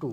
2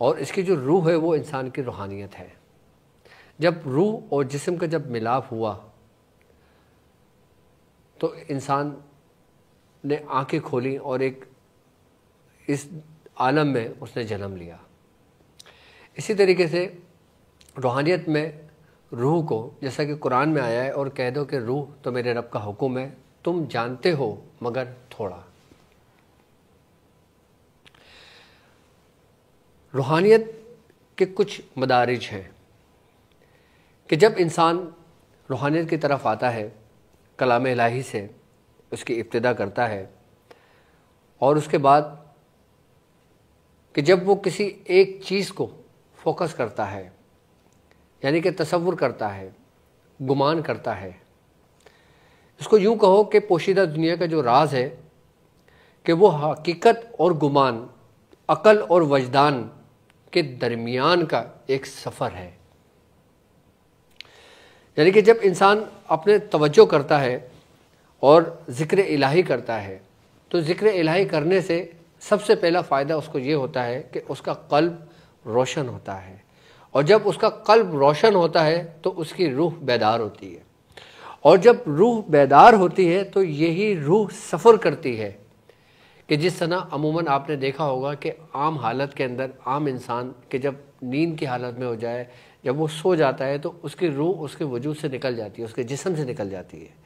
اور اس کی جو روح ہے وہ انسان کی روحانیت ہے۔ جب روح اور جسم کا جب ملاپ ہوا تو انسان نے آنکھیں کھولی اور ایک اس عالم میں اس نے جنم لیا۔ اسی طریقے سے روحانیت میں روح کو، جیسا کہ قرآن میں آیا ہے، اور کہہ دو کہ روح تو میرے رب کا حکم ہے، تم جانتے ہو مگر تھوڑا۔ روحانیت کے کچھ مدارج ہیں کہ جب انسان روحانیت کی طرف آتا ہے، کلام الہی سے اس کی ابتدا کرتا ہے، اور اس کے بعد کہ جب وہ کسی ایک چیز کو فوکس کرتا ہے، یعنی کہ تصور کرتا ہے، گمان کرتا ہے، اس کو یوں کہو کہ پوشیدہ دنیا کا جو راز ہے کہ وہ حقیقت اور گمان، عقل اور وجدان کے درمیان کا ایک سفر ہے۔ یعنی کہ جب انسان اپنے توجہ کرتا ہے اور ذکر الہی کرتا ہے تو ذکر الہی کرنے سے سب سے پہلا فائدہ اس کو یہ ہوتا ہے کہ اس کا قلب روشن ہوتا ہے، اور جب اس کا قلب روشن ہوتا ہے تو اس کی روح بیدار ہوتی ہے، اور جب روح بیدار ہوتی ہے تو یہی روح سفر کرتی ہے کہ جس طرح عموماً آپ نے دیکھا ہوگا کہ عام حالت کے اندر عام انسان کہ جب نیند کی حالت میں ہو جائے، جب وہ سو جاتا ہے تو اس کی روح اس کے وجود سے نکل جاتی ہے، اس کے جسم سے نکل جاتی ہے،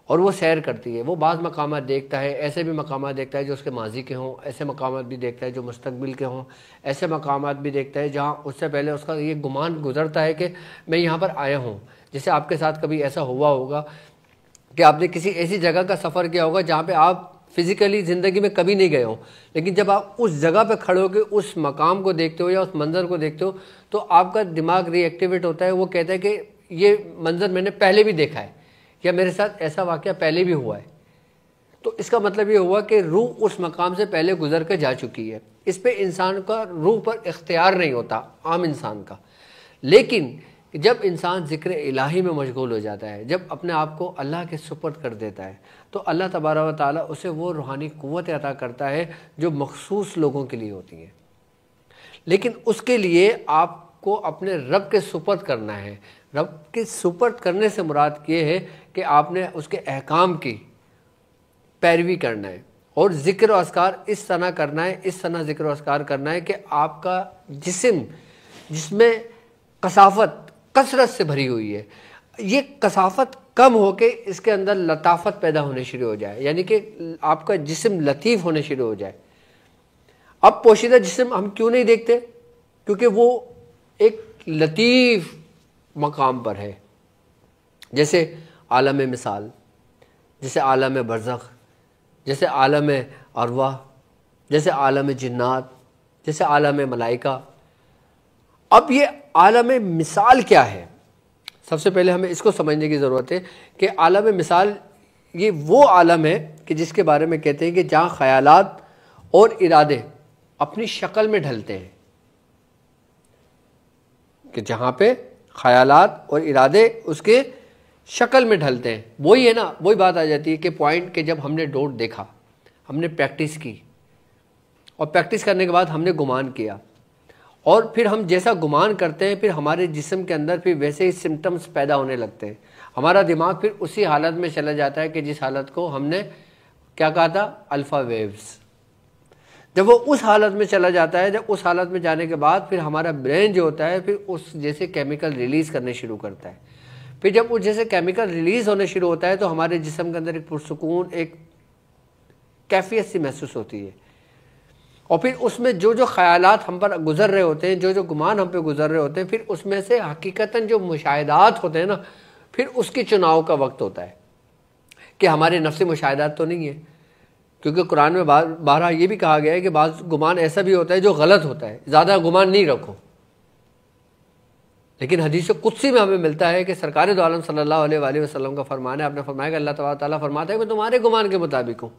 اور وہ سیر کرتی ہے۔ وہ بعض مقامات دیکھتا ہے، ایسے بھی مقامات دیکھتا ہے جو اس کے ماضی کے ہوں، ایسے مقامات بھی دیکھتا ہے جو مستقبل کے ہوں، ایسے مقامات بھی دیکھتا ہے جہاں اس سے پہلے اس کا یہ گمان گزرتا ہے کہ میں یہاں پر آیا ہوں۔ جیسے آپ کے ساتھ کبھی ایسا ہوا ہوگا کہ آپ نے کسی ایسی جگہ کا سفر کیا ہوگا جہاں پہ آپ فزیکلی زندگی میں کبھی نہیں گئے ہوں، لیکن جب آپ اس جگہ پہ کھڑے ہو کے اس مقام کو دیکھتے ہو یا اس منظر کو دیکھتے ہو تو آپ کا دماغ ری ایکٹیویٹ ہوتا ہے، وہ کہتا ہے کہ یہ منظر میں نے پہلے بھی دیکھا ہے، یا میرے ساتھ ایسا واقعہ پہلے بھی ہوا ہے۔ تو اس کا مطلب یہ ہوا کہ روح اس مقام سے پہلے گزر کے جا چکی ہے۔ اس پہ انسان کا روح پر اختیار نہیں ہوتا عام انسان کا، لیکن جب انسان ذکر الہی میں مشغول ہو جاتا ہے، جب اپنے آپ کو اللہ کے سپرد کر دیتا ہے تو اللہ تبارک و تعالیٰ اسے وہ روحانی قوت عطا کرتا ہے جو مخصوص لوگوں کے لیے ہوتی ہے۔ لیکن اس کے لیے آپ کو اپنے رب کے سپرد کرنا ہے۔ رب کے سپرد کرنے سے مراد یہ ہے کہ آپ نے اس کے احکام کی پیروی کرنا ہے، اور ذکر و اذکار اس طرح کرنا ہے، اس طرح ذکر و اذکار کرنا ہے کہ آپ کا جسم جس میں کثافت کثرت سے بھری ہوئی ہے، یہ کثافت کم ہو کے اس کے اندر لطافت پیدا ہونے شروع ہو جائے، یعنی کہ آپ کا جسم لطیف ہونے شروع ہو جائے۔ اب پوشیدہ جسم ہم کیوں نہیں دیکھتے؟ کیونکہ وہ ایک لطیف مقام پر ہے، جیسے عالم مثال، جیسے عالم برزخ، جیسے عالم ارواح، جیسے عالم جنات، جیسے عالم ملائکہ۔ اب یہ عالم مثال کیا ہے؟ سب سے پہلے ہمیں اس کو سمجھنے کی ضرورت ہے کہ عالم مثال یہ وہ عالم ہے کہ جس کے بارے میں کہتے ہیں کہ جہاں خیالات اور ارادے اپنی شکل میں ڈھلتے ہیں، کہ جہاں پہ خیالات اور ارادے اس کے شکل میں ڈھلتے ہیں۔ وہی ہے نا، وہی بات آ جاتی ہے کہ پوائنٹ کہ جب ہم نے ڈوٹ دیکھا، ہم نے پریکٹس کی، اور پریکٹس کرنے کے بعد ہم نے گمان کیا، اور پھر ہم جیسا گمان کرتے ہیں پھر ہمارے جسم کے اندر پھر ویسے ہی سمٹمز پیدا ہونے لگتے ہیں۔ ہمارا دماغ پھر اسی حالت میں چلا جاتا ہے کہ جس حالت کو ہم نے کیا کہا تھا، الفا ویوز۔ جب وہ اس حالت میں چلا جاتا ہے، جب اس حالت میں جانے کے بعد پھر ہمارا برین جو ہوتا ہے پھر اس جیسے کیمیکل ریلیز کرنے شروع کرتا ہے۔ پھر جب اس جیسے کیمیکل ریلیز ہونے شروع ہوتا ہے تو ہمارے جسم کے اندر ایک پرسکون، ایک کیفیت سی محسوس ہوتی ہے، اور پھر اس میں جو جو خیالات ہم پر گزر رہے ہوتے ہیں، جو جو گمان ہم پہ گزر رہے ہوتے ہیں، پھر اس میں سے حقیقتاً جو مشاہدات ہوتے ہیں نا، پھر اس کی چناؤ کا وقت ہوتا ہے کہ ہمارے نفسی مشاہدات تو نہیں ہے، کیونکہ قرآن میں بارہا یہ بھی کہا گیا ہے کہ بعض گمان ایسا بھی ہوتا ہے جو غلط ہوتا ہے، زیادہ گمان نہیں رکھو۔ لیکن حدیث قدسی میں ہمیں ملتا ہے کہ سرکار دو عالم صلی اللہ علیہ وآلہ وسلم کا فرمان ہے، آپ نے فرمایا کہ اللہ تعالیٰ فرماتا ہے کہ میں تمہارے گمان کے مطابق ہوں،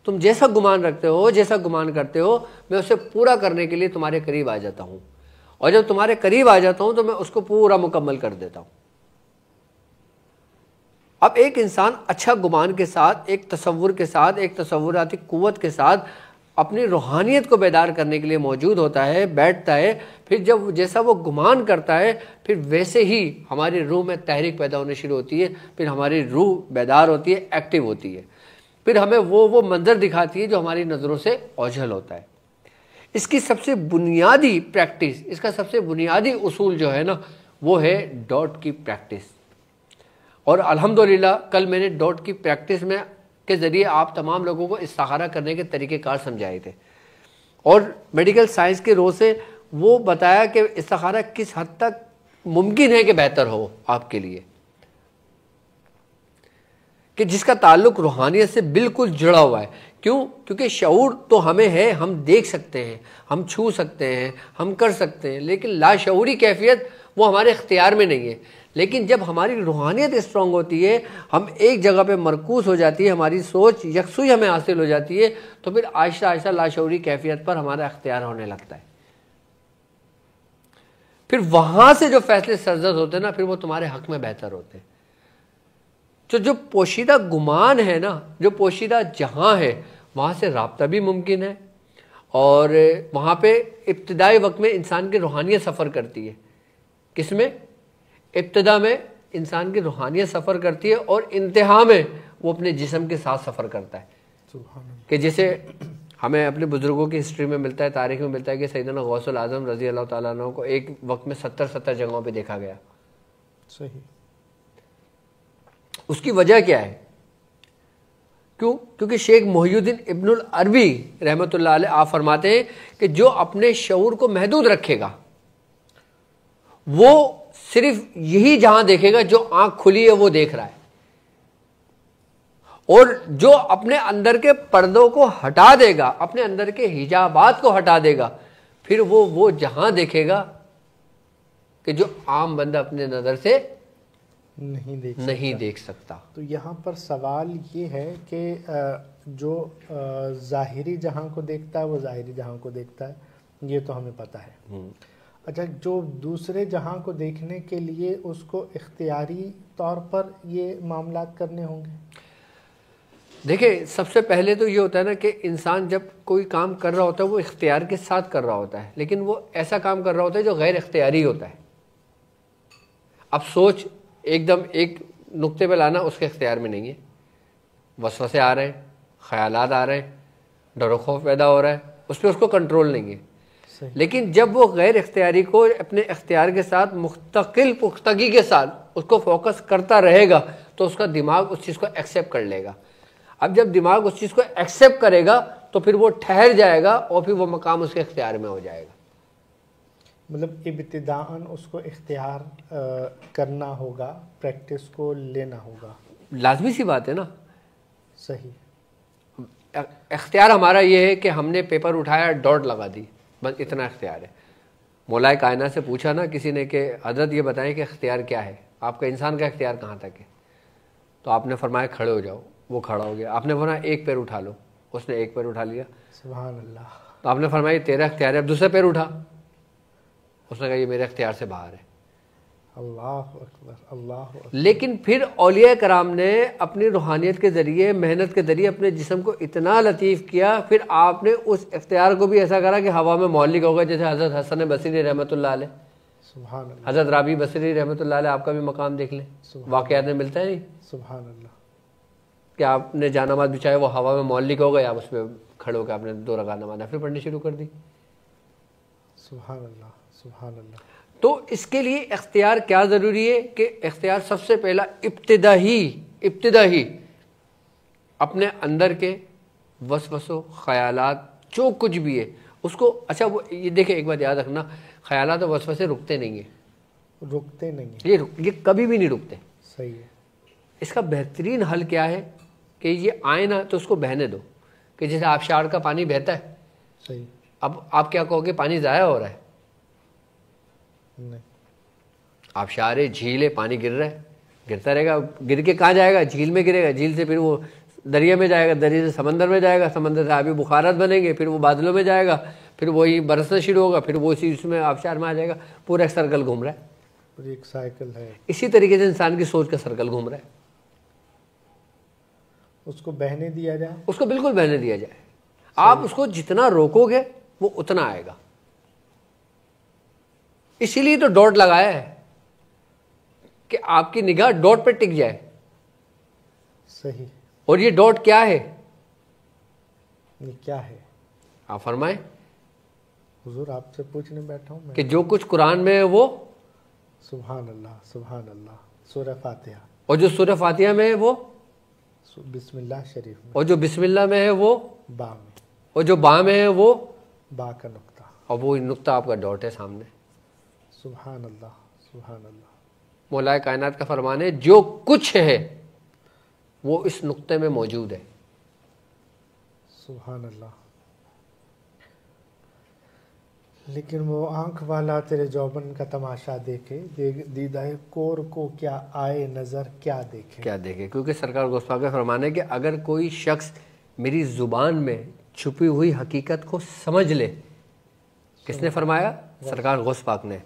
تم جیسا گمان رکھتے ہو، جیسا گمان کرتے ہو، میں اسے پورا کرنے کے لیے تمہارے قریب آ جاتا ہوں، اور جب تمہارے قریب آ جاتا ہوں تو میں اس کو پورا مکمل کر دیتا ہوں۔ اب ایک انسان اچھا گمان کے ساتھ، ایک تصور کے ساتھ، ایک تصوراتی قوت کے ساتھ اپنی روحانیت کو بیدار کرنے کے لیے موجود ہوتا ہے، بیٹھتا ہے، پھر جب جیسا وہ گمان کرتا ہے پھر ویسے ہی ہماری روح میں تحریک پیدا ہونے شروع ہوتی ہے، پھر ہماری روح بیدار ہوتی ہے، ایکٹیو ہوتی ہے، پھر ہمیں وہ منظر دکھاتی ہے جو ہماری نظروں سے اوجھل ہوتا ہے۔ اس کی سب سے بنیادی پریکٹس، اس کا سب سے بنیادی اصول جو ہے نا وہ ہے ڈاٹ کی پریکٹس۔ اور الحمدللہ کل میں نے ڈاٹ کی پریکٹس میں کے ذریعے آپ تمام لوگوں کو استخارہ کرنے کے طریقہ کار سمجھائے تھے، اور میڈیکل سائنس کے رو سے وہ بتایا کہ استخارہ کس حد تک ممکن ہے کہ بہتر ہو آپ کے لیے، کہ جس کا تعلق روحانیت سے بالکل جڑا ہوا ہے۔ کیوں؟ کیونکہ شعور تو ہمیں ہے، ہم دیکھ سکتے ہیں، ہم چھو سکتے ہیں، ہم کر سکتے ہیں، لیکن لاشعوری کیفیت وہ ہمارے اختیار میں نہیں ہے۔ لیکن جب ہماری روحانیت اسٹرانگ ہوتی ہے، ہم ایک جگہ پہ مرکوز ہو جاتی ہے، ہماری سوچ یکسوئی ہمیں حاصل ہو جاتی ہے، تو پھر آہستہ آہستہ لاشعوری کیفیت پر ہمارا اختیار ہونے لگتا ہے۔ پھر وہاں سے جو فیصلے سرزد ہوتے ہیں نا، پھر وہ تمہارے حق میں بہتر ہوتے ہیں۔ تو جو پوشیدہ گمان ہے نا، جو پوشیدہ جہاں ہے، وہاں سے رابطہ بھی ممکن ہے، اور وہاں پہ ابتدائی وقت میں انسان کی روحانیت سفر کرتی ہے۔ کس میں؟ ابتدا میں انسان کی روحانیت سفر کرتی ہے، اور انتہا میں وہ اپنے جسم کے ساتھ سفر کرتا ہے۔ سبحان اللہ۔ کہ جیسے ہمیں اپنے بزرگوں کی ہسٹری میں ملتا ہے، تاریخ میں ملتا ہے کہ سیدنا غوث العظم رضی اللہ تعالیٰ عنہ کو ایک وقت میں 70 جگہوں پہ دیکھا گیا۔ صحیح۔ اس کی وجہ کیا ہے؟ کیونکہ شیخ محی الدین ابن العربی رحمۃ اللہ علیہ آپ فرماتے ہیں کہ جو اپنے شعور کو محدود رکھے گا وہ صرف یہی جہاں دیکھے گا جو آنکھ کھلی ہے وہ دیکھ رہا ہے، اور جو اپنے اندر کے پردوں کو ہٹا دے گا، اپنے اندر کے حجابات کو ہٹا دے گا، پھر وہ جہاں دیکھے گا کہ جو عام بندہ اپنے نظر سے نہیں دیکھ سکتا۔ تو یہاں پر سوال یہ ہے کہ جو ظاہری جہاں کو دیکھتا ہے وہ ظاہری جہاں کو دیکھتا ہے، یہ تو ہمیں پتہ ہے۔ اچھا، جو دوسرے جہاں کو دیکھنے کے لیے اس کو اختیاری طور پر یہ معاملات کرنے ہوں گے؟ دیکھیں، سب سے پہلے تو یہ ہوتا ہے نا کہ انسان جب کوئی کام کر رہا ہوتا ہے وہ اختیار کے ساتھ کر رہا ہوتا ہے، لیکن وہ ایسا کام کر رہا ہوتا ہے جو غیر اختیاری ہوتا ہے۔ اب سوچ ایک دم ایک نقطے پہ لانا اس کے اختیار میں نہیں ہے، وسوسے آ رہے ہیں، خیالات آ رہے ہیں، ڈر و خوف پیدا ہو رہا ہے، اس پہ اس کو کنٹرول نہیں ہے۔ لیکن جب وہ غیر اختیاری کو اپنے اختیار کے ساتھ مستقل پختگی کے ساتھ اس کو فوکس کرتا رہے گا تو اس کا دماغ اس چیز کو ایکسیپٹ کر لے گا۔ اب جب دماغ اس چیز کو ایکسیپٹ کرے گا تو پھر وہ ٹھہر جائے گا، اور پھر وہ مقام اس کے اختیار میں ہو جائے گا۔ مطلب ابتداءً اس کو اختیار کرنا ہوگا، پریکٹس کو لینا ہوگا۔ لازمی سی بات ہے نا۔ صحیح۔ اختیار ہمارا یہ ہے کہ ہم نے پیپر اٹھایا، ڈاٹ لگا دی، بس اتنا اختیار ہے۔ مولائے کائنات سے پوچھا نا کسی نے کہ حضرت یہ بتائیں کہ اختیار کیا ہے، آپ کا انسان کا اختیار کہاں تک ہے؟ تو آپ نے فرمایا کھڑے ہو جاؤ، وہ کھڑا ہو گیا۔ آپ نے فرمایا ایک پیر اٹھا لو، اس نے ایک پیر اٹھا لیا۔ سبحان اللہ۔ تو آپ نے فرمایا یہ تیرا اختیار ہے، اب دوسرا پیر اٹھا، اس نے کہا یہ میرے اختیار سے باہر ہے۔ اللہ اکبر، اللہ اکبر۔ لیکن پھر اولیاء کرام نے اپنی روحانیت کے ذریعے، محنت کے ذریعے اپنے جسم کو اتنا لطیف کیا، پھر آپ نے اس اختیار کو بھی ایسا کرا کہ ہوا میں معلق ہوگا، جیسے حضرت حسن بصری رحمۃ اللہ علیہ، سبحان اللہ، حضرت رابعی بصری رحمۃ اللہ علیہ، آپ کا بھی مقام دیکھ لیں، واقعات میں ملتا ہے نہیں سبحان اللہ، کہ آپ نے جانماز بچھایا، وہ ہوا میں معلق ہو گئے، آپ اس پہ کھڑے ہو کے آپ نے 2 رکعت نماز نفل پڑھنی شروع کر دی۔ سبحان اللہ، سبحان اللہ۔ تو اس کے لیے اختیار کیا ضروری ہے کہ اختیار سب سے پہلا ابتدا ہی اپنے اندر کے وسوسوں، خیالات، جو کچھ بھی ہے اس کو، اچھا وہ یہ دیکھیں ایک بات یاد رکھنا، خیالات اور وسوسے رکتے نہیں ہیں، رکتے نہیں ہیں، یہ کبھی بھی نہیں رکتے۔ صحیح ہے۔ اس کا بہترین حل کیا ہے کہ یہ آئے نا تو اس کو بہنے دو، کہ جیسے آبشار کا پانی بہتا ہے، صحیح۔ اب آپ کیا کہو گے پانی ضائع ہو رہا ہے؟ نہیں، آبشار ہے، جھیل ہے، پانی گر رہا ہے، گرتا رہے گا، گر کے کہاں جائے گا؟ جھیل میں گرے گا، جھیل سے پھر وہ دریا میں جائے گا، دریا سے سمندر میں جائے گا، سمندر سے آبی بخارات بنیں گے، پھر وہ بادلوں میں جائے گا، پھر وہی برسنا شروع ہوگا، پھر وہ اسی اس میں آبشار میں آ جائے گا، پورا ایک سرکل گھوم رہا ہے۔ ایک سائیکل ہے۔ اسی طریقے سے انسان کی سوچ کا سرکل گھوم رہا ہے، اس کو بہنے دیا جائے، اس کو بالکل بہنے دیا جائے۔ آپ اس کو جتنا روکو گے وہ اتنا آئے گا. اسی لیے تو ڈاٹ لگایا ہے کہ آپ کی نگاہ ڈاٹ پہ ٹک جائے. صحیح. اور یہ ڈاٹ کیا ہے؟ یہ کیا ہے؟ آپ فرمائیں. حضور آپ سے پوچھنے بیٹھا ہوں میں کہ جو کچھ قرآن میں ہے وہ سبحان اللہ سبحان اللہ سورہ فاتحہ، اور جو سورہ فاتحہ میں ہے وہ بسم اللہ شریف میں، اور جو بسم اللہ میں ہے وہ با میں، اور جو با میں ہے وہ با کا نقطہ. اور وہ نقطہ آپ کا ڈاٹ ہے سامنے. سبحان اللہ سبحان اللہ. مولا کائنات کا فرمان ہے جو کچھ ہے وہ اس نقطے میں موجود ہے. سبحان اللہ. لیکن وہ آنکھ والا تیرے جوبن کا تماشا دیکھے، دیدہ کور کو کیا آئے نظر کیا دیکھے. کیا دیکھے؟ کیونکہ سرکار غوث پاک کا فرمان ہے کہ اگر کوئی شخص میری زبان میں چھپی ہوئی حقیقت کو سمجھ لے. کس نے فرمایا؟ سرکار غوث پاک نے.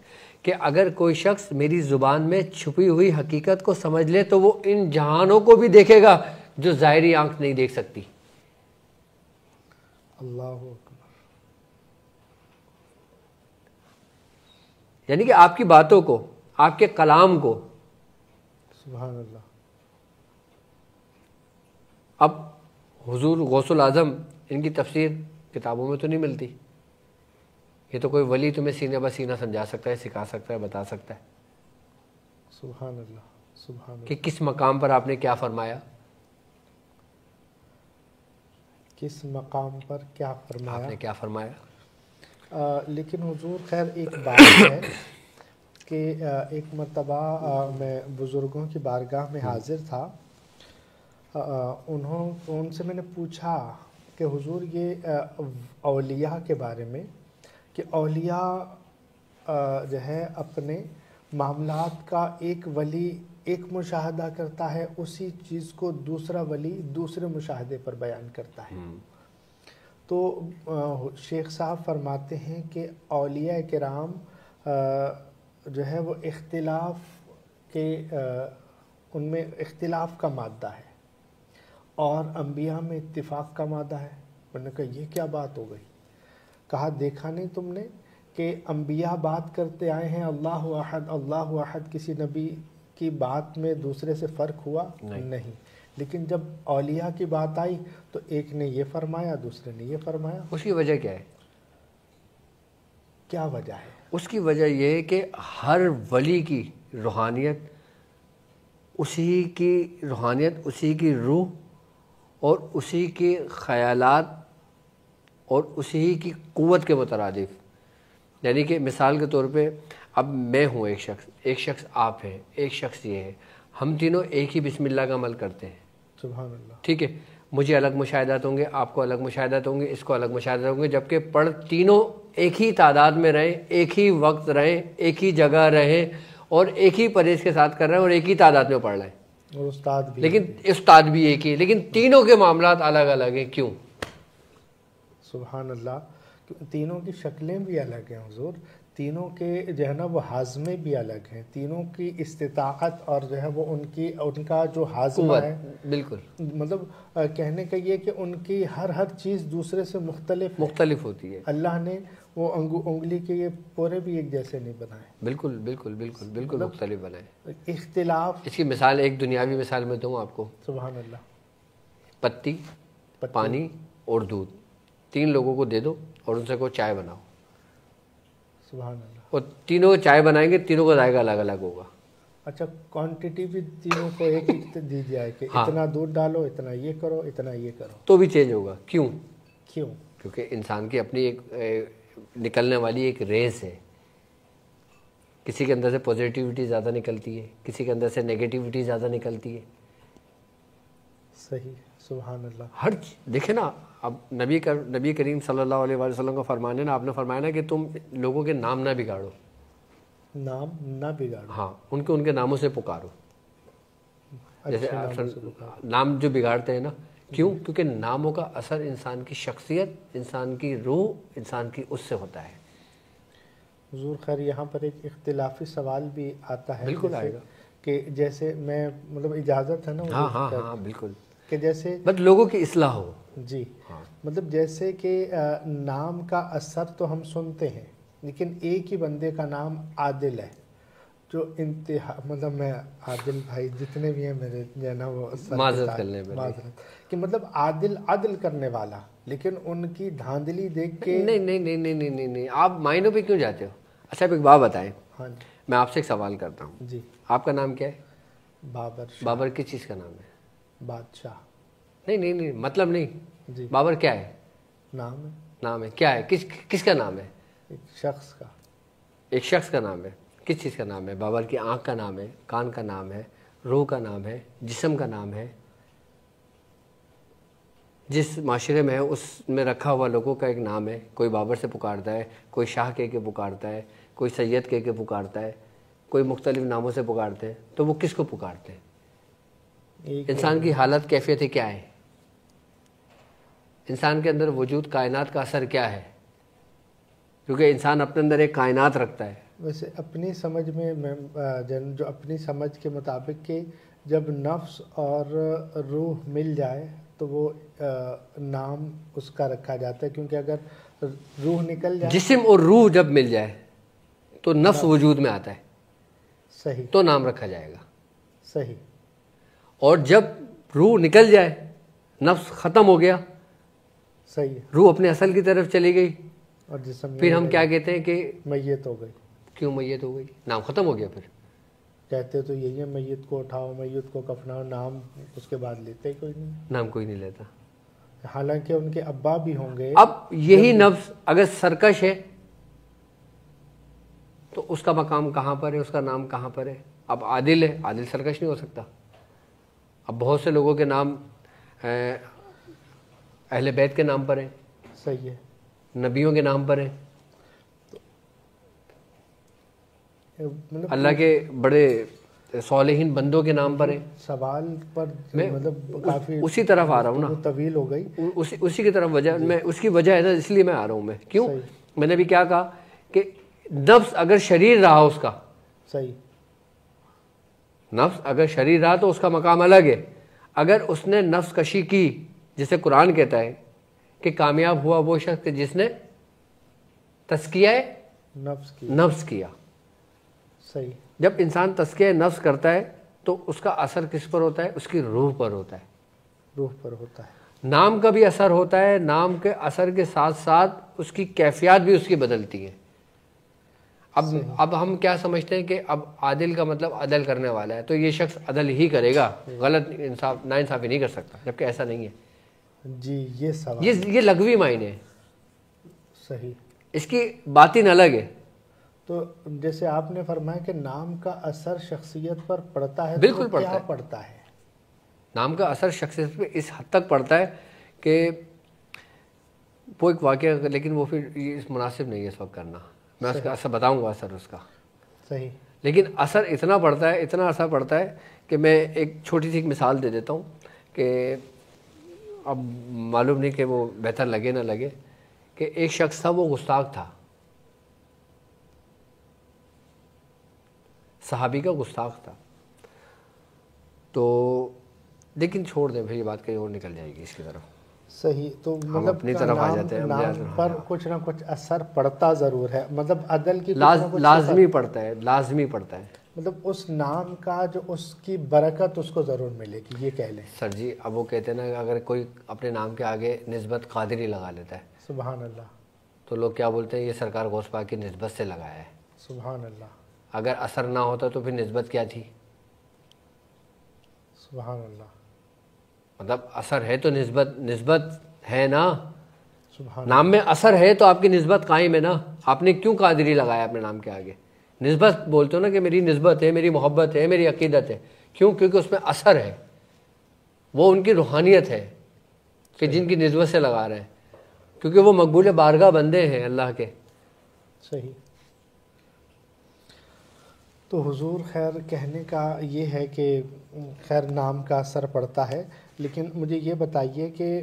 کہ اگر کوئی شخص میری زبان میں چھپی ہوئی حقیقت کو سمجھ لے تو وہ ان جہانوں کو بھی دیکھے گا جو ظاہری آنکھ نہیں دیکھ سکتی. اللہ اکبر. یعنی کہ آپ کی باتوں کو، آپ کے کلام کو. سبحان اللہ. اب حضور غوث الاعظم ان کی تفسیر کتابوں میں تو نہیں ملتی. یہ تو کوئی ولی تمہیں سینہ بہ سینہ سمجھا سکتا ہے، سکھا سکتا ہے، بتا سکتا ہے سبحان اللہ سبحان اللہ. کہ کس مقام پر آپ نے کیا فرمایا، کس مقام پر کیا فرمایا، آپ نے کیا فرمایا. لیکن حضور خیر ایک بات ہے کہ ایک مرتبہ میں بزرگوں کی بارگاہ میں حاضر تھا. ان سے میں نے پوچھا کہ حضور یہ اولیاء کے بارے میں کہ اولیاء جو ہے اپنے معاملات کا ایک ولی ایک مشاہدہ کرتا ہے، اسی چیز کو دوسرا ولی دوسرے مشاہدے پر بیان کرتا ہے. تو شیخ صاحب فرماتے ہیں کہ اولیاء کرام جو ہے وہ اختلاف کے ان میں اختلاف کا مادہ ہے اور انبیاء میں اتفاق کا مادہ ہے. میں نے کہا یہ کیا بات ہو گئی؟ کہا دیکھا نہیں تم نے کہ انبیاء بات کرتے آئے ہیں اللہ احد اللہ احد، کسی نبی کی بات میں دوسرے سے فرق ہوا نہیں. لیکن جب اولیاء کی بات آئی تو ایک نے یہ فرمایا دوسرے نے یہ فرمایا. اس کی وجہ کیا ہے؟ کیا وجہ ہے؟ اس کی وجہ یہ ہے کہ ہر ولی کی روحانیت اسی کی روح اور اسی کے خیالات اور اسی کی قوت کے مترادف. یعنی کہ مثال کے طور پہ اب میں ہوں ایک شخص آپ ہے، ایک شخص یہ ہے، ہم تینوں ایک ہی بسم اللہ کا عمل کرتے ہیں. سبحان اللہ. ٹھیک ہے، مجھے الگ مشاہدات ہوں گے، آپ کو الگ مشاہدات ہوں گے، اس کو الگ مشاہدات ہوں گے، جبکہ پڑھ تینوں ایک ہی تعداد میں رہیں، ایک ہی وقت رہیں، ایک ہی جگہ رہیں اور ایک ہی پرہیز کے ساتھ کر رہے ہیں اور ایک ہی تعداد میں پڑھ رہے ہیں. اور استاد بھی لیکن استاد بھی ایک ہی، لیکن تینوں کے معاملات الگ الگ ہیں. کیوں؟ سبحان اللہ. تینوں کی شکلیں بھی الگ ہیں حضور، تینوں کے جو ہے نا وہ ہاضمے بھی الگ ہیں، تینوں کی استطاعت اور جو ہے وہ ان کا جو ہاضمہ ہے بالکل، مطلب کہنے کا یہ کہ ان کی ہر چیز دوسرے سے مختلف ہوتی ہے. اللہ نے وہ انگلی کے یہ پورے بھی ایک جیسے نہیں بنائے. بالکل بالکل بالکل بالکل مختلف بنائے. اختلاف. اس کی مثال ایک دنیاوی مثال میں دوں آپ کو. سبحان اللہ. پتی، پانی اور دودھ، 3 لوگوں کو دے دو اور ان سے کو چائے بناؤ. سبحان اللہ. اور تینوں چائے بنائیں گے، تینوں کا ذائقہ الگ الگ ہوگا. اچھا کوانٹٹی بھی تینوں کو ایک ہی دی جائے کہ اتنا دودھ ڈالو، اتنا یہ کرو، اتنا یہ کرو، تو بھی چینج ہوگا. کیوں؟ کیونکہ انسان کی اپنی ایک نکلنے والی ایک ریس ہے. کسی کے اندر سے پازیٹیوٹی زیادہ نکلتی ہے، کسی کے اندر سے نیگیٹیوٹی زیادہ نکلتی ہے. صحیح. سبحان اللہ. ہر دیکھیں نا، اب نبی کریم صلی اللہ علیہ وسلم کا فرمان ہے نا، آپ نے فرمایا نا کہ تم لوگوں کے نام نہ بگاڑو. نام نہ بگاڑو. ہاں، ان کے ناموں سے پکارو. جیسے نام جو بگاڑتے ہیں نا، کیوں؟ کیونکہ ناموں کا اثر انسان کی شخصیت، انسان کی روح، انسان کی اس سے ہوتا ہے. حضور خیر یہاں پر ایک اختلافی سوال بھی آتا ہے. بالکل آئے گا. کہ جیسے میں مطلب اجازت ہے نا. ہاں بالکل. کہ جیسے بس لوگوں کی اصلاح ہو. جی ہاں مطلب جیسے کہ نام کا اثر تو ہم سنتے ہیں، لیکن ایک ہی بندے کا نام عادل ہے جو انتہا، مطلب میں عادل بھائی جتنے بھی ہیں میرے جو ہے نا وہ سر کے معذرت تاج، کرنے پہلے. معذرت، کہ مطلب عادل عدل کرنے والا، لیکن ان کی دھاندلی دیکھ کے نہیں نہیں نہیں نہیں نہیں نہیں نہیں، آپ معنوں پہ کیوں جاتے ہو؟ اچھا آپ ایک بات بتائیں، ہاں جی میں آپ سے ایک سوال کرتا ہوں. جی آپ کا نام کیا ہے؟ بابر شاہ، بابر کس چیز کا نام ہے؟ بادشاہ. نہیں نہیں نہیں، مطلب نہیں. جی بابر کیا ہے؟ نام ہے نام ہے. کیا ہے؟ کس کا نام ہے؟ ایک شخص کا. ایک شخص کا نام ہے. کس چیز کا نام ہے؟ بابر کی آنکھ کا نام ہے، کان کا نام ہے، روح کا نام ہے، جسم کا نام ہے. جس معاشرے میں ہے اس میں رکھا ہوا لوگوں کا ایک نام ہے. کوئی بابر سے پکارتا ہے، کوئی شاہ کہہ کے پکارتا ہے، کوئی سید کہہ کے پکارتا ہے، کوئی مختلف ناموں سے پکارتے ہیں. تو وہ کس کو پکارتے ہیں؟ ایک انسان کی حالت کیفیت کیا ہے؟ انسان کے اندر وجود کائنات کا اثر کیا ہے؟ کیونکہ انسان اپنے اندر ایک کائنات رکھتا ہے. ویسے اپنی سمجھ میں جو اپنی سمجھ کے مطابق کہ جب نفس اور روح مل جائے تو وہ نام اس کا رکھا جاتا ہے، کیونکہ اگر روح نکل جائے. جسم اور روح جب مل جائے تو نفس وجود میں آتا ہے، صحیح تو نام رکھا جائے گا. صحیح. اور جب روح نکل جائے، نفس ختم ہو گیا، صحیح ہے. روح اپنے اصل کی طرف چلی گئی، اور جسم پھر ہم کیا کہتے ہیں کہ میت ہو گئی. کیوں میت ہو گئی؟ نام ختم ہو گیا. پھر کہتے تو یہی ہے میت کو اٹھاؤ، میت کو کفناؤ، نام اس کے بعد لیتے کوئی نہیں. نام کوئی نہیں لیتا. حالانکہ ان کے ابا بھی ہوں گے. اب یہی نفس اگر سرکش ہے تو اس کا مقام کہاں پر ہے؟ اس کا نام کہاں پر ہے؟ اب عادل ہے، عادل سرکش نہیں ہو سکتا. اب بہت سے لوگوں کے نام اہل بیت کے نام پر ہیں، صحیح ہے. نبیوں کے نام پر ہیں، مطلب اللہ کے بڑے صالحین بندوں کے نام پر ہیں. سوال پر میں مطلب کافی اسی طرف آ رہا ہوں نا، طویل ہو گئی. اسی کی طرف وجہ میں اس کی وجہ ہے نا، اس لیے میں آ رہا ہوں. میں کیوں؟ صحیح. میں نے بھی کیا کہا کہ نفس اگر شریر رہا اس کا، صحیح. نفس اگر شریر رہا تو اس کا مقام الگ ہے. اگر اس نے نفس کشی کی، جسے قرآن کہتا ہے کہ کامیاب ہوا وہ شخص جس نے تزکیہ نفس کیا. صحیح. جب انسان تزکیہ نفس کرتا ہے تو اس کا اثر کس پر ہوتا ہے؟ اس کی روح پر ہوتا ہے. روح پر ہوتا ہے. نام کا بھی اثر ہوتا ہے. نام کے اثر کے ساتھ ساتھ اس کی کیفیات بھی اس کی بدلتی ہے. اب ہم کیا سمجھتے ہیں کہ اب عادل کا مطلب عدل کرنے والا ہے، تو یہ شخص عدل ہی کرے گا، غلط انصاف نا انصافی نہیں کر سکتا، جبکہ ایسا نہیں ہے. جی یہ سوال یہ لغوی معنی ہے، صحیح. اس کی باطن الگ ہے. تو جیسے آپ نے فرمایا کہ نام کا اثر شخصیت پر پڑتا ہے، بالکل تو پڑتا کیا ہے. پڑتا ہے؟ نام کا اثر شخصیت پہ اس حد تک پڑتا ہے کہ وہ ایک واقعہ، لیکن وہ پھر یہ مناسب نہیں ہے اس وقت کرنا. میں اس کا اثر بتاؤں گا، اثر اس کا. صحیح. لیکن اثر اتنا پڑتا ہے، اتنا اثر پڑتا ہے کہ میں ایک چھوٹی سی ایک مثال دے دیتا ہوں کہ اب معلوم نہیں کہ وہ بہتر لگے نہ لگے، کہ ایک شخص تھا، وہ گستاخ تھا، صحابی کا گستاخ تھا. تو لیکن چھوڑ دیں، پھر یہ بات کہیں اور نکل جائے گی اس کی طرف. صحیح. تو ہم مطلب اپنی طرف آ جاتے ہیں. نام پر کچھ نہ کچھ اثر پڑتا ضرور ہے، مطلب عدل کی لازمی پڑتا ہے، لازمی پڑتا ہے. مطلب اس نام کا جو اس کی برکت اس کو ضرور ملے گی، یہ کہہ لیں. سر جی اب وہ کہتے ہیں نا، اگر کوئی اپنے نام کے آگے نسبت قادری لگا لیتا ہے، سبحان اللہ، تو لوگ کیا بولتے ہیں؟ یہ سرکار غوث پاک کی نسبت سے لگایا ہے. سبحان اللہ. اگر اثر نہ ہوتا تو پھر نسبت کیا تھی؟ سبحان اللہ. مطلب اثر ہے تو نسبت ہے نا. سبحان نام میں اثر ہے تو آپ کی نسبت قائم ہے نا. آپ نے کیوں قادری لگایا اپنے نام کے آگے؟ نسبت بولتے ہو نا کہ میری نسبت ہے، میری محبت ہے، میری عقیدت ہے. کیوں؟ کیونکہ اس میں اثر ہے، وہ ان کی روحانیت ہے کہ جن کی نسبت سے لگا رہے ہیں، کیونکہ وہ مقبول بارگاہ بندے ہیں اللہ کے. صحیح. تو حضور خیر کہنے کا یہ ہے کہ خیر نام کا اثر پڑتا ہے، لیکن مجھے یہ بتائیے کہ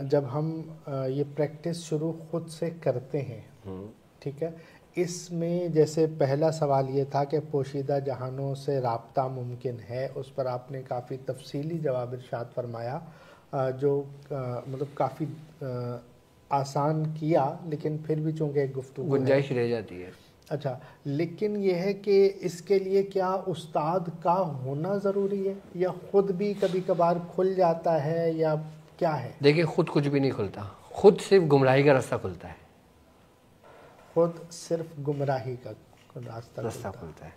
جب ہم یہ پریکٹس شروع خود سے کرتے ہیں، ٹھیک ہے، اس میں جیسے پہلا سوال یہ تھا کہ پوشیدہ جہانوں سے رابطہ ممکن ہے، اس پر آپ نے کافی تفصیلی جواب ارشاد فرمایا. جو مطلب کافی آسان کیا، لیکن پھر بھی چونکہ ایک گفتگو گنجائش رہ جاتی ہے. اچھا، لیکن یہ ہے کہ اس کے لیے کیا استاد کا ہونا ضروری ہے، یا خود بھی کبھی کبھار کھل جاتا ہے، یا کیا ہے؟ دیکھیں خود کچھ بھی نہیں کھلتا، خود صرف گمراہی کا راستہ کھلتا ہے. خود صرف گمراہی کا راستہ کھلتا ہے.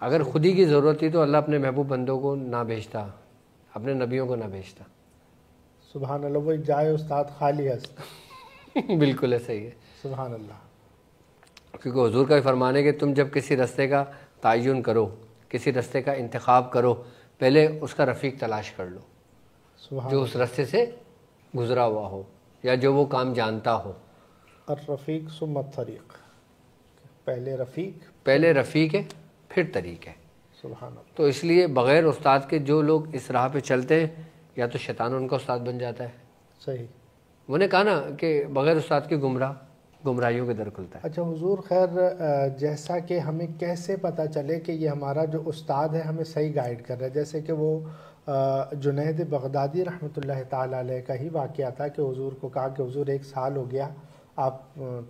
اگر خود ہی کی ضرورت تھی تو اللہ اپنے محبوب بندوں کو نہ بھیجتا، اپنے نبیوں کو نہ بھیجتا. سبحان اللہ، وہ جائے استاد خالی ہست. بالکل ایسا ہی ہے. سبحان اللہ. کیونکہ حضور کا فرمان ہے کہ تم جب کسی راستے کا تعین کرو، کسی راستے کا انتخاب کرو، پہلے اس کا رفیق تلاش کر لو جو اس راستے سے گزرا ہوا ہو یا جو وہ کام جانتا ہو. الرفیق ثم الطریق، پہلے رفیق ہے پھر طریق ہے. سبحان اللہ. تو اس لیے بغیر استاد کے جو لوگ اس راہ پہ چلتے ہیں یا تو شیطان ان کا استاد بن جاتا ہے. صحیح. وہ نے کہا نا کہ بغیر استاد کے گمراہیوں کے در کھلتا ہے. اچھا حضور، خیر جیسا کہ ہمیں کیسے پتہ چلے کہ یہ ہمارا جو استاد ہے ہمیں صحیح گائیڈ کر رہا ہے؟ جیسے کہ وہ جنید بغدادی رحمۃ اللہ تعالیٰ علیہ کا ہی واقعہ تھا کہ حضور کو کہا کہ حضور 1 سال ہو گیا آپ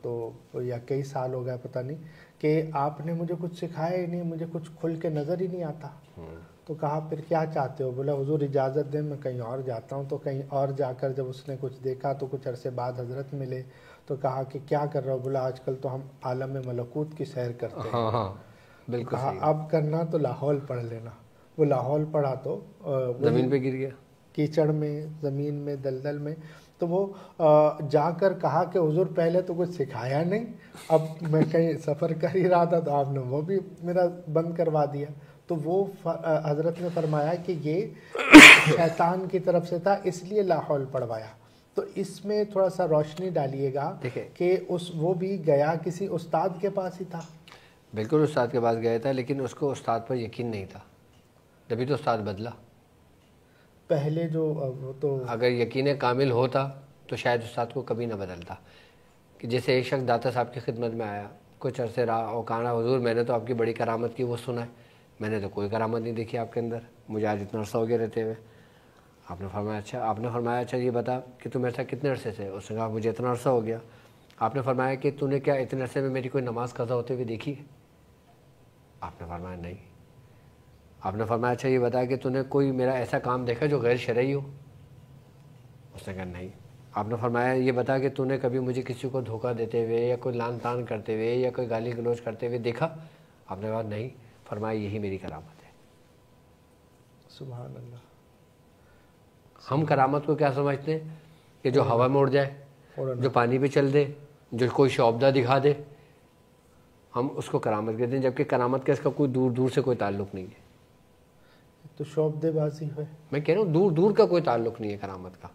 تو، یا کئی سال ہو گیا پتہ نہیں، کہ آپ نے مجھے کچھ سکھایا ہی نہیں، مجھے کچھ کھل کے نظر ہی نہیں آتا. تو کہا پھر کیا چاہتے ہو؟ بولا حضور اجازت دیں میں کہیں اور جاتا ہوں. تو کہیں اور جا کر جب اس نے کچھ دیکھا تو کچھ عرصے بعد حضرت ملے تو کہا کہ کیا کر رہا ہو؟ بولا آج کل تو ہم عالم ملکوت کی سیر کرتے ہیں. ہاں بالکل. کہا اب کرنا تو لاہور پڑھ لینا. وہ لاہور پڑھا تو زمین پہ گر گیا، کیچڑ میں، زمین میں، دلدل میں. تو وہ جا کر کہا کہ حضور پہلے تو کچھ سکھایا نہیں، اب میں کہیں سفر کر ہی رہا تھا تو آپ نے وہ بھی میرا بند کروا دیا. تو وہ حضرت نے فرمایا کہ یہ شیطان کی طرف سے تھا، اس لیے لاہور پڑھوایا. تو اس میں تھوڑا سا روشنی ڈالیے گا کہ وہ بھی گیا کسی استاد کے پاس ہی تھا. بالکل استاد کے پاس گیا تھا، لیکن اس کو استاد پر یقین نہیں تھا، جبھی تو استاد بدلا. پہلے جو وہ تو اگر یقین کامل ہوتا تو شاید استاد کو کبھی نہ بدلتا. کہ جیسے ایک شخص داتا صاحب کی خدمت میں آیا، کچھ عرصے رہا اور کہا حضور میں نے تو آپ کی بڑی کرامت کی وہ سنا ہے، میں نے تو کوئی کرامت نہیں دیکھی آپ کے اندر، مجھے آج اتنا عرصہ ہو گیا رہتے ہوئے. آپ نے فرمایا اچھا یہ بتا کہ تم ایسا کتنے عرصے سے؟ اس نے کہا مجھے اتنا عرصہ ہو گیا. آپ نے فرمایا کہ تو نے کیا اتنے عرصے میں میری کوئی نماز قضا ہوتے ہوئے دیکھی ہے؟ آپ نے فرمایا نہیں. آپ نے فرمایا اچھا یہ بتا کہ تو نے کوئی میرا ایسا کام دیکھا جو غیر شرعی ہو؟ اس نے کہا نہیں. آپ نے فرمایا یہ بتا کہ تو نے کبھی مجھے کسی کو دھوکہ دیتے ہوئے یا کوئی لان تان کرتے ہوئے یا کوئی گالی گلوچ کرتے ہوئے دیکھا؟ آپ نے کہا نہیں. فرمایا یہی میری کرامت ہے. سبحان اللہ. ہم کرامت کو کیا سمجھتے ہیں کہ جو ہوا میں اڑ جائے، جو پانی پہ چل دے، جو کوئی شعبدہ دکھا دے، ہم اس کو کرامت کہتے ہیں، جبکہ کرامت کا اس کا کوئی دور سے کوئی تعلق نہیں ہے. تو شعبدے بازی ہے. میں کہہ رہا ہوں دور کا کوئی تعلق نہیں ہے کرامت کا.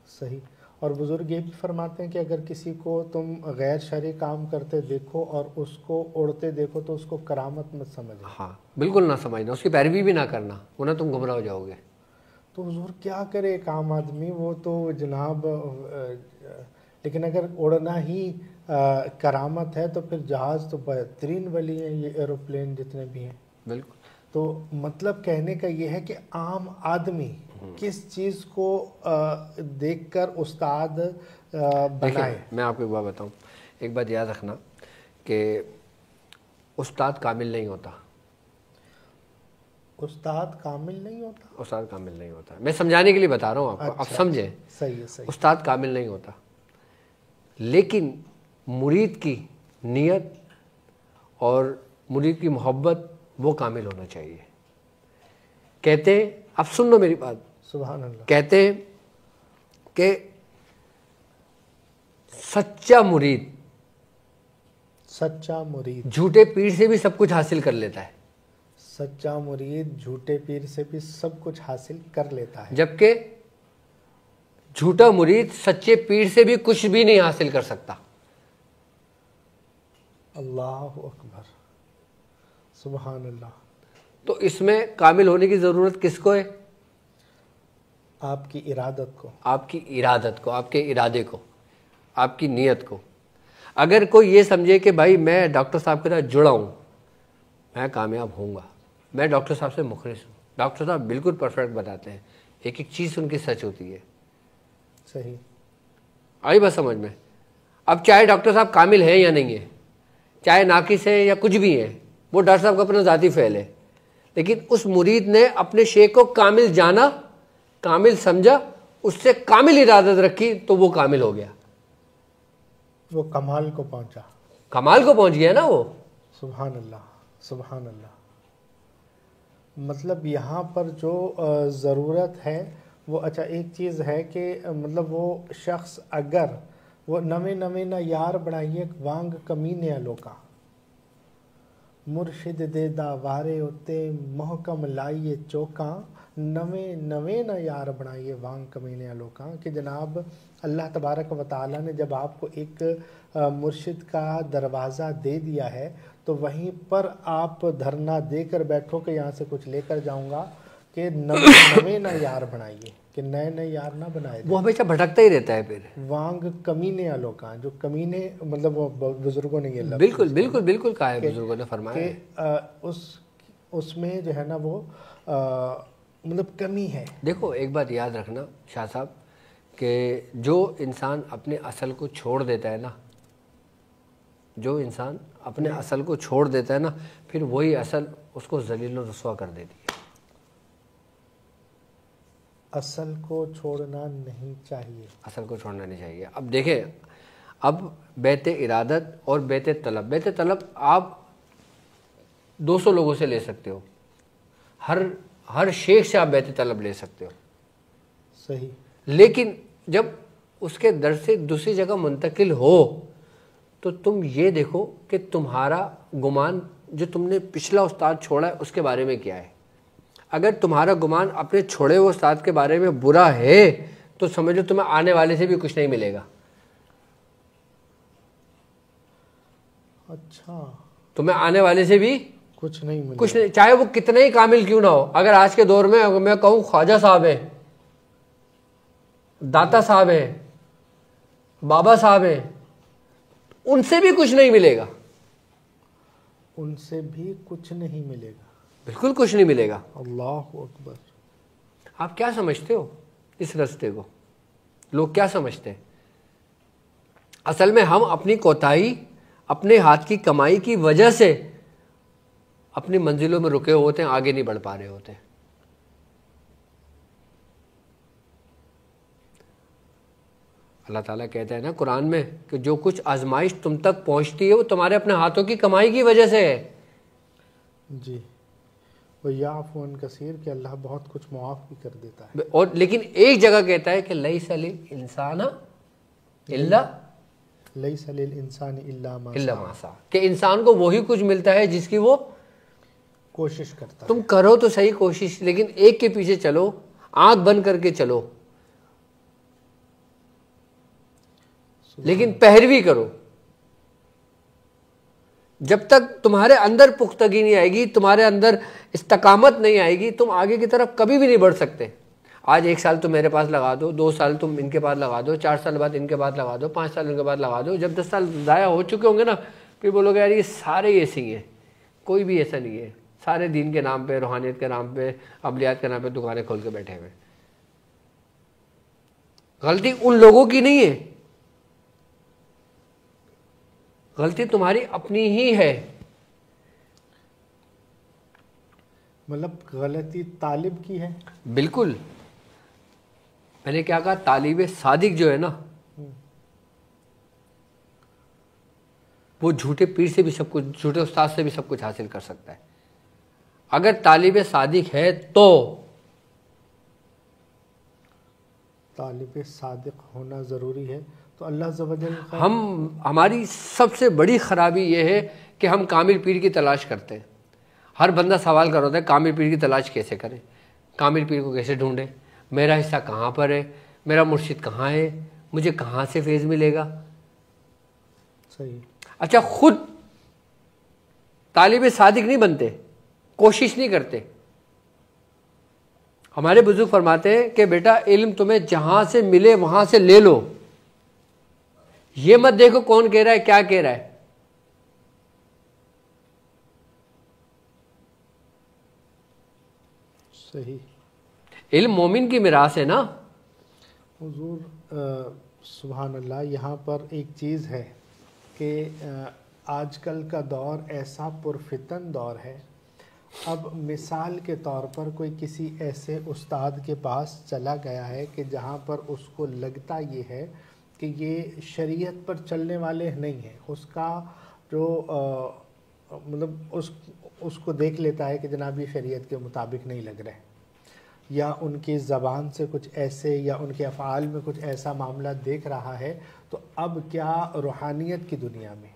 صحیح. اور بزرگ یہ بھی فرماتے ہیں کہ اگر کسی کو تم غیر شرعی کام کرتے دیکھو اور اس کو اڑتے دیکھو تو اس کو کرامت مت سمجھو. ہاں بالکل نہ سمجھنا، اس کی پیروی بھی نہ کرنا، ورنہ تم گمراہ ہو جاؤ گے. تو حضور کیا کرے ایک عام آدمی؟ وہ تو جناب، لیکن اگر اڑنا ہی کرامت ہے تو پھر جہاز تو بہترین ولی ہیں، یہ ایروپلین جتنے بھی ہیں. بالکل. تو مطلب کہنے کا یہ ہے کہ عام آدمی کس چیز کو دیکھ کر استاد بنائے. میں آپ کو ایک بات بتاؤں، ایک بات یاد رکھنا کہ استاد کامل نہیں ہوتا. استاد کامل نہیں ہوتا. میں سمجھانے کے لیے بتا رہا ہوں آپ کو. آپ سمجھیں. صحیح ہے. استاد کامل نہیں ہوتا، لیکن مرید کی نیت اور مرید کی محبت وہ کامل ہونا چاہیے. کہتے ہیں، اب سن لو میری بات. سبحان اللہ. کہتے ہیں کہ سچا مرید جھوٹے پیر سے بھی سب کچھ حاصل کر لیتا ہے. سچا مرید جھوٹے پیر سے بھی سب کچھ حاصل کر لیتا ہے، جبکہ جھوٹا مرید سچے پیر سے بھی کچھ بھی نہیں حاصل کر سکتا. اللہ اکبر. سبحان اللہ. تو اس میں کامل ہونے کی ضرورت کس کو ہے؟ آپ کی ارادت کو، آپ کے ارادے کو، آپ کی نیت کو. اگر کوئی یہ سمجھے کہ بھائی میں ڈاکٹر صاحب کے ساتھ جڑا ہوں، میں کامیاب ہوں گا، میں ڈاکٹر صاحب سے مخلص ہوں، ڈاکٹر صاحب بالکل پرفیکٹ بتاتے ہیں، ایک ایک چیز ان کی سچ ہوتی ہے. صحیح. آئی بات سمجھ میں؟ اب چاہے ڈاکٹر صاحب کامل ہیں یا نہیں ہیں، چاہے ناقص ہیں یا کچھ بھی ہیں، وہ ڈاکٹر صاحب کا اپنا ذاتی فعل ہے، لیکن اس مرید نے اپنے شیخ کو کامل جانا، کامل سمجھا، اس سے کامل ارادت رکھی تو وہ کامل ہو گیا، وہ کمال کو پہنچا، کمال کو پہنچ گیا نا وہ. سبحان اللہ سبحان اللہ. مطلب یہاں پر جو ضرورت ہے وہ، اچھا ایک چیز ہے کہ مطلب وہ شخص اگر وہ نویں نویں نہ یار بنائیے وانگ کمینے لوکاں، مرشد دے دا وارے اتے محکم لائیے چوکاں، نویں نویں نہ یار بنائیے وانگ کمینے لوکاں. کہ جناب اللہ تبارک و تعالیٰ نے جب آپ کو ایک مرشد کا دروازہ دے دیا ہے تو وہیں پر آپ دھرنا دے کر بیٹھو کہ یہاں سے کچھ لے کر جاؤں گا، کہ نویں نہ یار بنائیے، کہ نئے نئے یار نہ بنائے وہ ہمیشہ بھٹکتا ہی رہتا ہے. پھر وانگ کمینے لوکاں، جو کمینے مطلب وہ بزرگوں نے یہ لفظ بالکل بالکل بالکل کہا ہے، بزرگوں نے فرمایا کہ اس میں جو ہے نا وہ مطلب کمی ہے. دیکھو ایک بات یاد رکھنا شاہ صاحب، کہ جو انسان اپنے اصل کو چھوڑ دیتا ہے نا، جو انسان اپنے اصل کو چھوڑ دیتا ہے نا، پھر وہی اصل اس کو ذلیل و رسوا کر دیتی ہے. اصل کو چھوڑنا نہیں چاہیے، اصل کو چھوڑنا نہیں چاہیے. اب دیکھیں، اب بیت ارادت اور بیت طلب، بیت طلب آپ 200 لوگوں سے لے سکتے ہو، ہر شیخ سے آپ بیت طلب لے سکتے ہو. صحیح. لیکن جب اس کے در سے دوسری جگہ منتقل ہو تو تم یہ دیکھو کہ تمہارا گمان جو تم نے پچھلا استاد چھوڑا ہے اس کے بارے میں کیا ہے. اگر تمہارا گمان اپنے چھوڑے ہوئے استاد کے بارے میں برا ہے تو سمجھو تمہیں آنے والے سے بھی کچھ نہیں ملے گا. اچھا، تمہیں آنے والے سے بھی کچھ نہیں ملے، کچھ نہیں، چاہے وہ کتنے ہی کامل کیوں نہ ہو. اگر آج کے دور میں کہوں خواجہ صاحب ہیں، داتا صاحب ہیں، بابا صاحب ہیں، ان سے بھی کچھ نہیں ملے گا، ان سے بھی کچھ نہیں ملے گا، بالکل کچھ نہیں ملے گا. اللہ اکبر. آپ کیا سمجھتے ہو اس رستے کو؟ لوگ کیا سمجھتے ہیں؟ اصل میں ہم اپنی کوتاہی، اپنے ہاتھ کی کمائی کی وجہ سے اپنی منزلوں میں رکے ہوتے ہیں، آگے نہیں بڑھ پا رہے ہوتے. اللہ تعالیٰ کہتا ہے نا قرآن میں کہ جو کچھ آزمائش تم تک پہنچتی ہے وہ تمہارے اپنے ہاتھوں کی کمائی کی وجہ سے ہے. جی، وہ یعفو عن کثیر، کہ اللہ بہت کچھ معاف بھی کر دیتا ہے. اور لیکن ایک جگہ کہتا ہے کہ لیس للانسان الا لیس للانسان الا ما سعی، کہ انسان کو وہی کچھ ملتا ہے جس کی وہ کوشش کرتا ہے. تم کرو تو صحیح کوشش، لیکن ایک کے پیچھے چلو، آنکھ بند کر کے چلو، لیکن پیروی کرو. جب تک تمہارے اندر پختگی نہیں آئے گی، تمہارے اندر استقامت نہیں آئے گی، تم آگے کی طرف کبھی بھی نہیں بڑھ سکتے. آج 1 سال تم میرے پاس لگا دو، 2 سال تم ان کے پاس لگا دو، 4 سال بعد ان کے پاس لگا دو، 5 سال ان کے بعد لگا دو. جب 10 سال ضائع ہو چکے ہوں گے نا، پھر بولو گے یار یہ سارے ایسے ہی ہیں، کوئی بھی ایسا نہیں ہے، سارے دین کے نام پہ، روحانیت کے نام پہ، ابلیات کے نام پہ دکانیں کھول کے بیٹھے ہوئے. غلطی ان لوگوں کی نہیں ہے، غلطی تمہاری اپنی ہی ہے. مطلب غلطی طالب کی ہے. بالکل. میں نے کیا کہا؟ طالب صادق جو ہے نا، وہ جھوٹے پیر سے بھی سب کچھ، جھوٹے استاد سے بھی سب کچھ حاصل کر سکتا ہے. اگر طالب صادق ہے تو طالب صادق ہونا ضروری ہے. تو اللہ عز و جل ہماری سب سے بڑی خرابی یہ ہے کہ ہم کامل پیر کی تلاش کرتے ہیں. ہر بندہ سوال کر ہوتا ہے کامل پیر کی تلاش کیسے کریں، کامل پیر کو کیسے ڈھونڈیں، میرا حصہ کہاں پر ہے، میرا مرشد کہاں ہے، مجھے کہاں سے فیض ملے گا. صحیح. اچھا، خود طالب صادق نہیں بنتے، کوشش نہیں کرتے. ہمارے بزرگ فرماتے ہیں کہ بیٹا علم تمہیں جہاں سے ملے وہاں سے لے لو، یہ مت دیکھو کون کہہ رہا ہے، کیا کہہ رہا ہے. صحیح. علم مومن کی میراث ہے نا حضور سبحان اللہ، یہاں پر ایک چیز ہے کہ آج کل کا دور ایسا پرفتن دور ہے. اب مثال کے طور پر کوئی کسی ایسے استاد کے پاس چلا گیا ہے کہ جہاں پر اس کو لگتا یہ ہے کہ یہ شریعت پر چلنے والے نہیں ہیں، اس کا جو مطلب اس کو دیکھ لیتا ہے کہ جناب یہ شریعت کے مطابق نہیں لگ رہے، یا ان کی زبان سے کچھ ایسے یا ان کے افعال میں کچھ ایسا معاملہ دیکھ رہا ہے، تو اب کیا روحانیت کی دنیا میں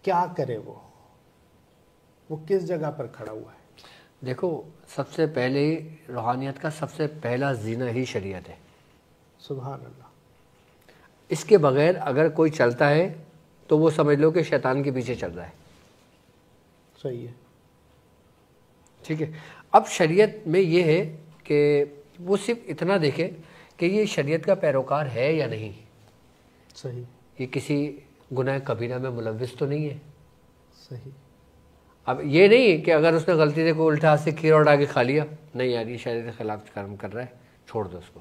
کیا کرے وہ کس جگہ پر کھڑا ہوا ہے؟ دیکھو، سب سے پہلے روحانیت کا سب سے پہلا زینہ ہی شریعت ہے. سبحان اللہ. اس کے بغیر اگر کوئی چلتا ہے تو وہ سمجھ لو کہ شیطان کے پیچھے چل رہا ہے. صحیح ہے. ٹھیک ہے. اب شریعت میں یہ ہے کہ وہ صرف اتنا دیکھے کہ یہ شریعت کا پیروکار ہے یا نہیں. صحیح. یہ کسی گناہ کبیرہ میں ملوث تو نہیں ہے. صحیح. اب یہ نہیں کہ اگر اس نے غلطی سے کوئی الٹا ہاتھ سے کھیر اڑا کے کھا لیا، نہیں یار یہ شریعت کے خلاف کام کر رہا ہے، چھوڑ دو اس کو.